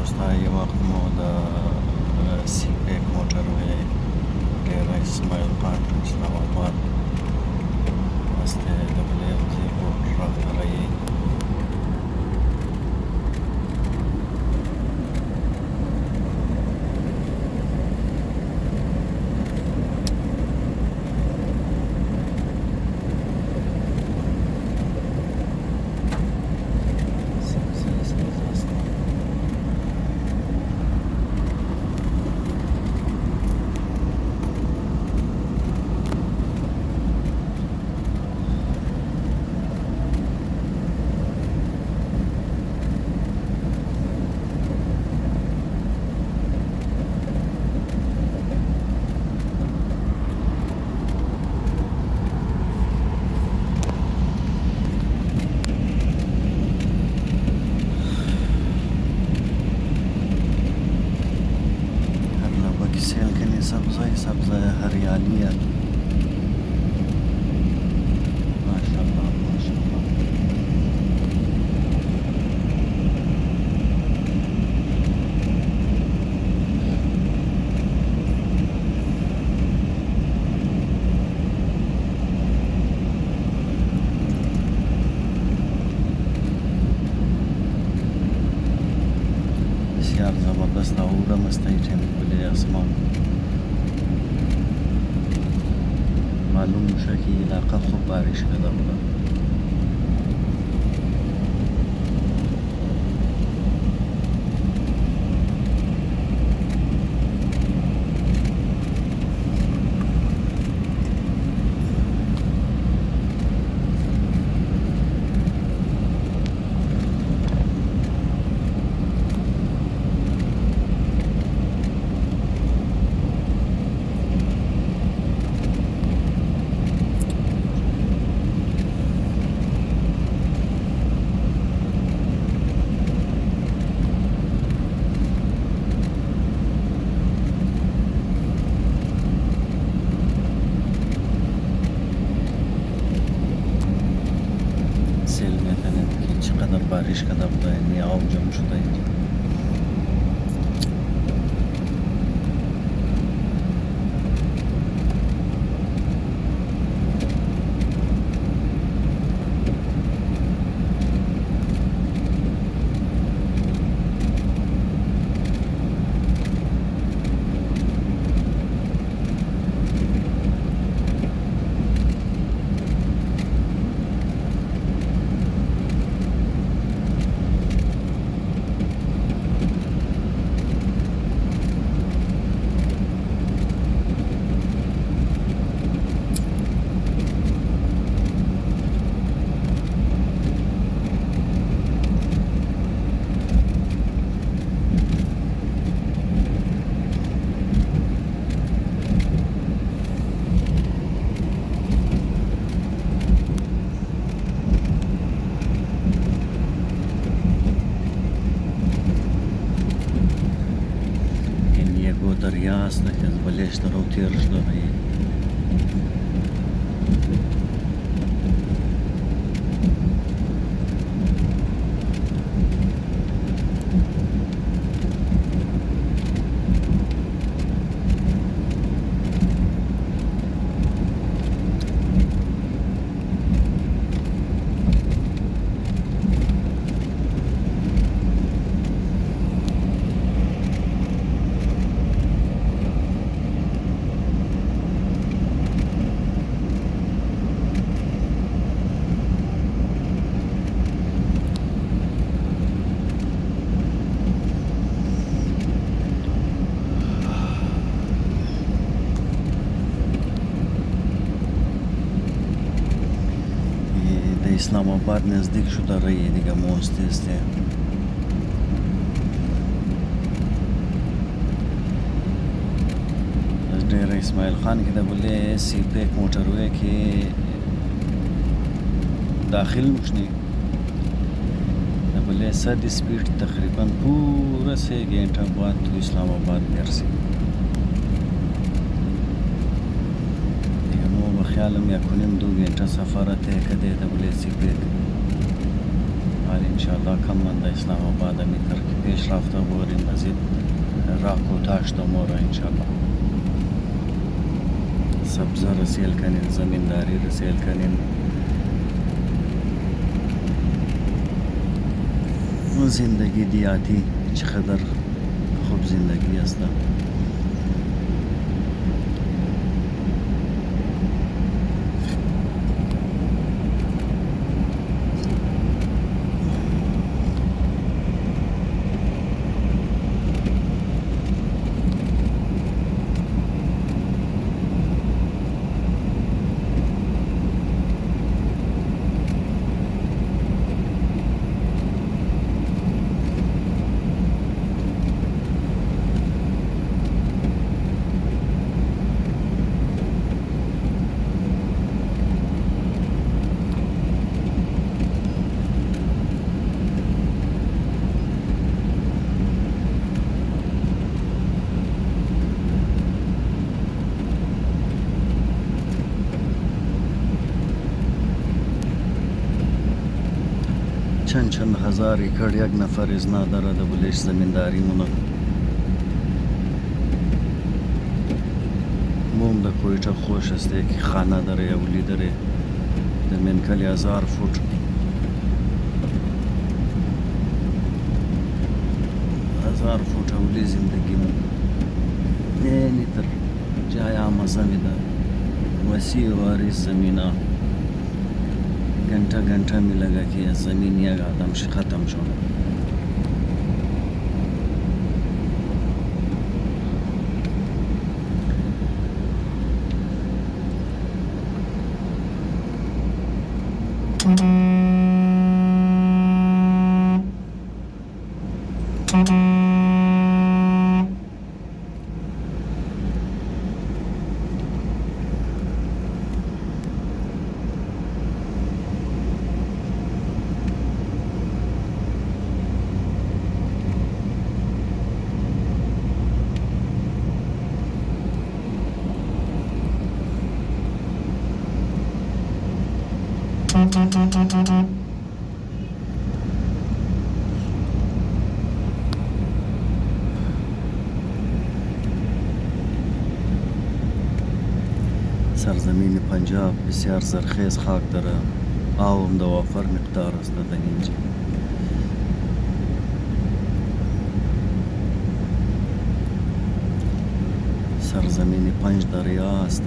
دوستا یه وقت ما د سی پیک موټروی ډیره اسماعیل خان ټو اسلام آباد واسطه WMZ روډ راهنمایي سبزه हरियाली है माशाल्लाह माशाल्लाह بسیار زبردست اوره مستایی ټیمپل اسمان معلوم میشه که علاقه خوب بارش شده بوده سیل میتونید که چقدر بارش کرده بوده یعنی اوجم شده دریا است که از بلش در او تیرش داره اسلام آباد نزدیک شده رایی دیگه موستی است از ډیر اسماعیل خان کې د بلې سی پیک موټروی کې داخل نشنی د بلې 100 سپیډ تقریبا پورا 3 घंटा بعد تو اسلام آباد میرسی خیالم 1.5-2 घंटा सफ़र थे कदे WC पे حال انشاءالله کم من در اسلام آباد می ترک پیش رفته بوریم مزید راه کوتاه شده موره انشاءالله سبزه رسیل کنین زمینداری رسیل کنین زندگی دیاتی چقدر خوب زندگی است چند هزار ایکر یک نفر از نداره در بلش زمینداری مونه موم در کویتا خوش است که خانه داره یا ولی داره در منکلی 1000 فوت 1000 فوت اولی زندگی مون نه نیتر جای آمازه میده وسیع واریز زمینه घंटा में लगा कि ज़मीन या आदम से ख़त्म शोना سرزمین پنجاب بسیار زرخیز خاک داره آوم در وافر مقدار است در اینجا سرزمین 5 دریا است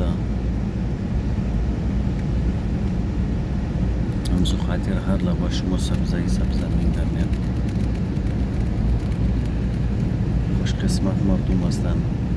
همزو خاطر هر لباش مو سبزه می‌داریم خوش قسمت مردم هستند